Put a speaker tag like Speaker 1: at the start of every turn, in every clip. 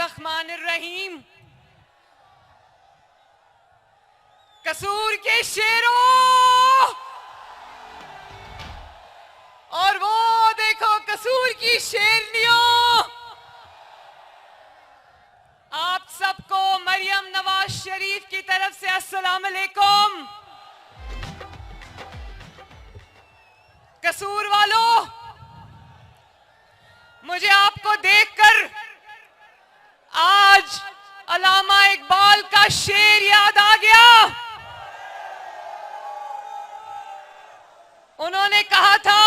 Speaker 1: बिस्मिल्लाहिर्रहमानिर्रहीम। कसूर के शेरों और वो देखो कसूर की शेरनियों, आप सबको मरियम नवाज शरीफ की तरफ से अस्सलाम अलैकुम। कसूर वालों, मुझे आपको देखकर आज अल्लामा इकबाल का शेर याद आ गया। उन्होंने कहा था,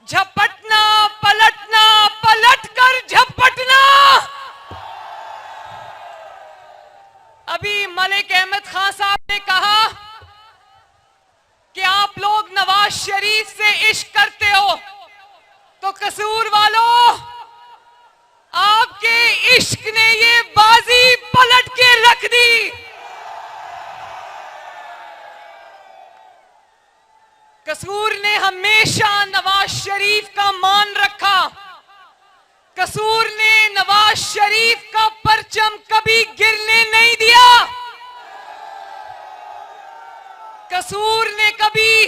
Speaker 1: झपटना पलटना पलटकर झपटना। अभी मलिक अहमद खान साहब ने कहा कि आप लोग नवाज शरीफ से इश्क करते हो, तो कसूर वालों, आपके इश्क ने ये बाजी पलट के रख दी। कसूर ने हमेशा नवाज शरीफ का मान रखा। कसूर ने नवाज शरीफ का परचम कभी गिरने नहीं दिया। कसूर ने कभी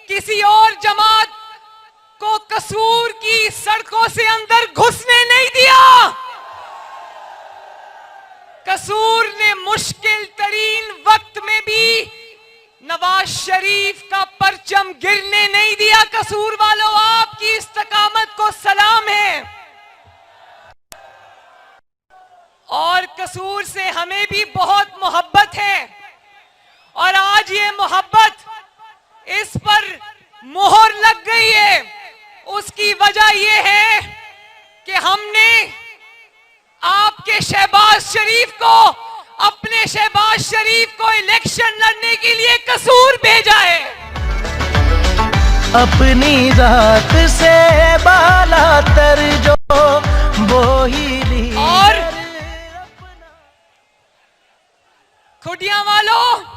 Speaker 1: किसी और जमात को कसूर की सड़कों से अंदर घुसने नहीं दिया। कसूर ने मुश्किल तरीन वक्त में भी नवाज शरीफ का परचम गिरने नहीं दिया। कसूर वालों, आपकी इस्तकामत को सलाम है। और कसूर से हमें भी बहुत मोहब्बत है, और आज ये मोहब्बत इस पर मोहर लग गई है। उसकी वजह यह है कि हमने आपके शहबाज शरीफ को, अपने शहबाज शरीफ को इलेक्शन लड़ने के लिए कसूर भेजा है।
Speaker 2: अपनी जात से बाला तर जो वो ही ली।
Speaker 1: और खुटियां वालों,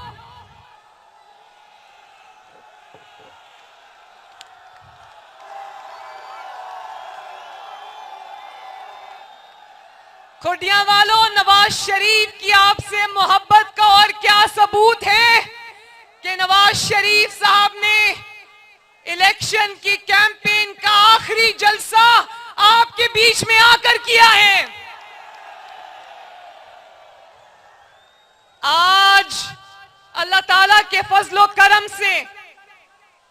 Speaker 1: खुटियां वालों, नवाज शरीफ की आपसे मोहब्बत का और क्या सबूत है कि नवाज शरीफ साहब ने इलेक्शन की कैंपेन का आखिरी जलसा आपके बीच में आकर किया है। आज अल्लाह ताला के फजलो करम से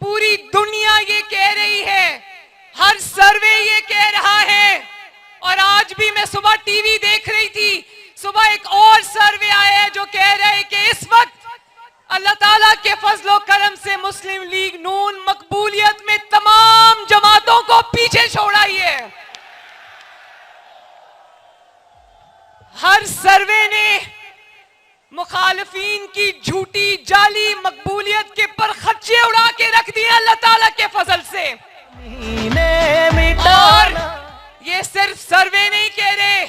Speaker 1: पूरी दुनिया ये कह रही है, हर सर्वे ये कह रहा है, और आज भी मैं सुबह टीवी देख रही थी, सुबह एक और सर्वे आया है जो कह रहे हैं कि इस वक्त अल्लाह ताला के फजलो करम से मुस्लिम लीग नून मकबूलियत में तमाम जमातों को पीछे छोड़ आई है। हर सर्वे ने मुखालिफिन की झूठी जाली मकबूलियत के पर खर्चे उड़ा के रख दिए अल्लाह ताला के फजल से। और ये सिर्फ सर्वे नहीं कह रहे,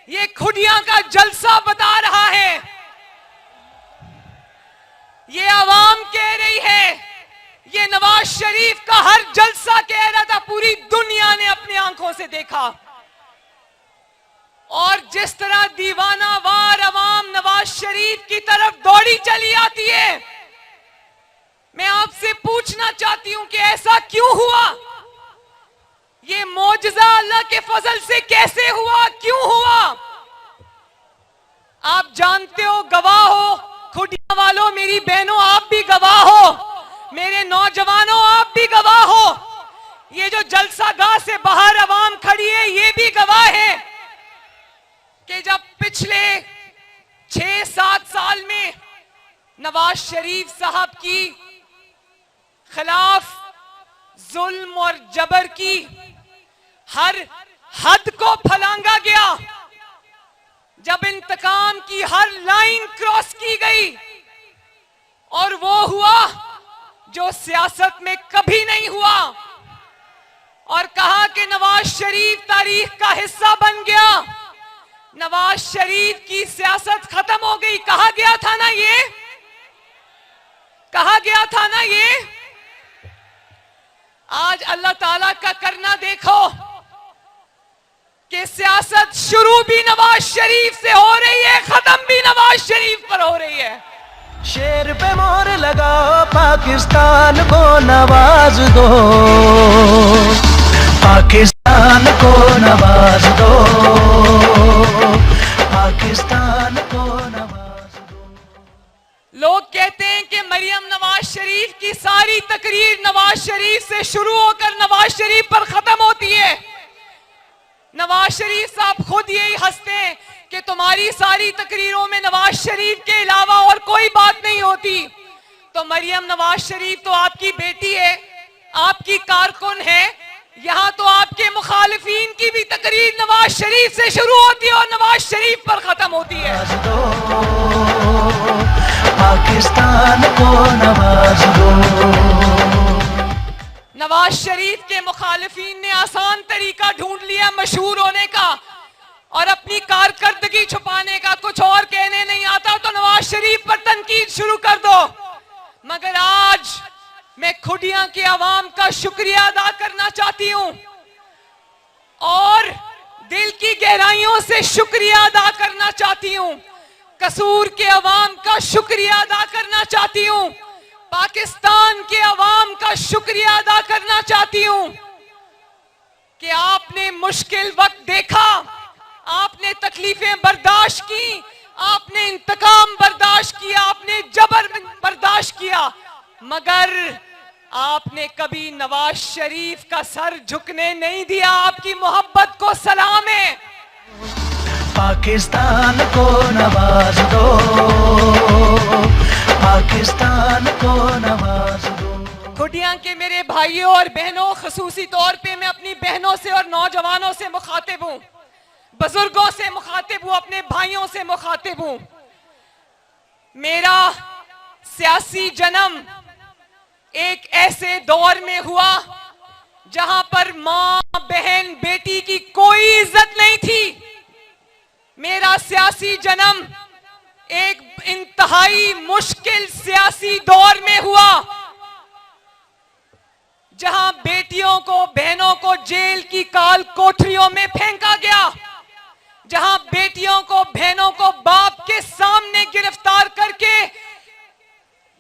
Speaker 1: ये खुदियां का जलसा बता रहा है, ये आवाम कह रही है, ये नवाज शरीफ का हर जलसा कह रहा था, पूरी दुनिया ने अपनी आंखों से देखा। और जिस तरह दीवाना वार अवाम नवाज शरीफ की तरफ दौड़ी चली आती है, मैं आपसे पूछना चाहती हूं कि ऐसा क्यों हुआ? ये मौजज़ा अल्लाह के फजल से कैसे हुआ, क्यों हुआ? आप जानते हो, गवाह हो, खुटियां वालों, मेरी बहनों, आप भी गवाह हो, मेरे नौजवानों आप भी गवाह हो, ये जो जलसागाह से बाहर अवाम खड़ी है ये भी गवाह है कि जब पिछले 6-7 साल में नवाज शरीफ साहब की खिलाफ जुल्म और जबर की हर हद को फलांगा गया, जब इंतकाम की हर लाइन क्रॉस की गई, और वो हुआ जो सियासत में कभी नहीं हुआ, और कहा कि नवाज शरीफ तारीख का हिस्सा बन गया, नवाज शरीफ की सियासत खत्म हो गई। कहा गया था ना ये, कहा गया था ना ये। आज अल्लाह ताला का करना देखो, कि सियासत शुरू भी नवाज शरीफ से हो रही है, खत्म भी नवाज शरीफ पर हो रही है।
Speaker 2: शेर पे मोहर लगाओ, पाकिस्तान को नवाज दो, पाकिस्तान को नवाज दो, पाकिस्तान को नवाज दो।
Speaker 1: लोग कहते हैं कि मरियम नवाज शरीफ की सारी तकरीर नवाज शरीफ से शुरू होकर नवाज शरीफ पर खत्म होती है। नवाज शरीफ साहब खुद यही हंसते हैं कि तुम्हारी सारी तकरीरों में नवाज शरीफ के अलावा और कोई बात नहीं होती। तो मरियम नवाज शरीफ तो आपकी बेटी है, आपकी कारकुन है। यहाँ तो आपके मुखालिफिन की भी तकरीर नवाज शरीफ से शुरू होती है और नवाज शरीफ पर खत्म होती है।
Speaker 2: पाकिस्तान को नवाज दो।
Speaker 1: नवाज शरीफ के मुखालिफिन ने आसान तरीका ढूंढ लिया मशहूर होने का और अपनी कारकर्दगी छुपाने का। कुछ और कहने नहीं आता तो नवाज शरीफ पर तनकीद शुरू कर दो। मगर आज मैं खुडियां के अवाम का शुक्रिया अदा करना चाहती हूं और दिल की गहराइयों से शुक्रिया अदा करना चाहती हूं। कसूर के अवाम का शुक्रिया अदा करना चाहती हूं, पाकिस्तान के अवाम का शुक्रिया अदा करना चाहती हूं कि आपने मुश्किल वक्त देखा, आपने तकलीफें बर्दाश्त की, आपने इंतकाम बर्दाश्त किया, आपने जबर बर्दाश्त किया, मगर आपने कभी नवाज शरीफ का सर झुकने नहीं दिया। आपकी मोहब्बत को सलाम है।
Speaker 2: पाकिस्तान को नवाज दो, पाकिस्तान को नवाज दो।
Speaker 1: खुडियां के मेरे भाइयों और बहनों, खसूसी तौर पे मैं अपनी बहनों से और नौजवानों से मुखातिब हूं, बुजुर्गों से मुखातिब हूं, अपने भाइयों से मुखातिब हूं। मेरा सियासी जन्म एक ऐसे दौर में हुआ जहां पर मां, बहन, बेटी की कोई इज्जत नहीं थी। मेरा सियासी जन्म एक इंतहाई मुश्किल सियासी दौर में हुआ जहां बेटियों को, बहनों को जेल की काल कोठरियों में फेंका गया, जहां बेटियों को, बहनों को बाप के सामने गिरफ्तार करके,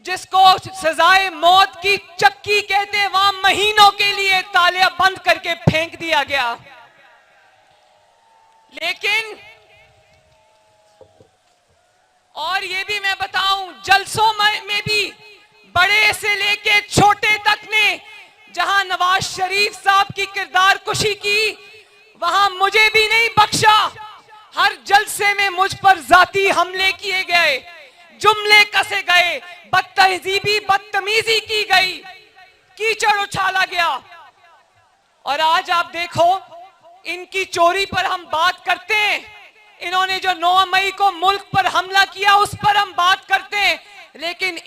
Speaker 1: जिसको सजाए मौत की चक्की कहते हैं, वहां महीनों के लिए तालियां बंद करके फेंक दिया गया। लेकिन और ये भी मैं बताऊं, जलसों में भी बड़े से लेके छोटे तक ने जहां नवाज शरीफ साहब की किरदार कुशी की, वहां मुझे भी नहीं बख्शा। हर जलसे में मुझ पर जाती हमले किए गए, जुमले कसे गए, बदतहजीबी, बदतमीजी की गई, कीचड़ उछाला गया। और आज आप देखो, इनकी चोरी पर हम बात करते हैं, इन्होंने जो 9 मई को मुल्क पर हमला किया उस पर हम बात करते हैं, लेकिन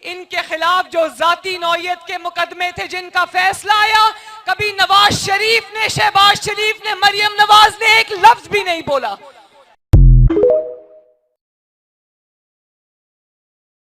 Speaker 1: इनके खिलाफ जो जाती नौयत के मुकदमे थे जिनका फैसला आया, कभी नवाज शरीफ ने, शहबाज शरीफ ने, मरियम नवाज ने एक लफ्ज भी नहीं बोला।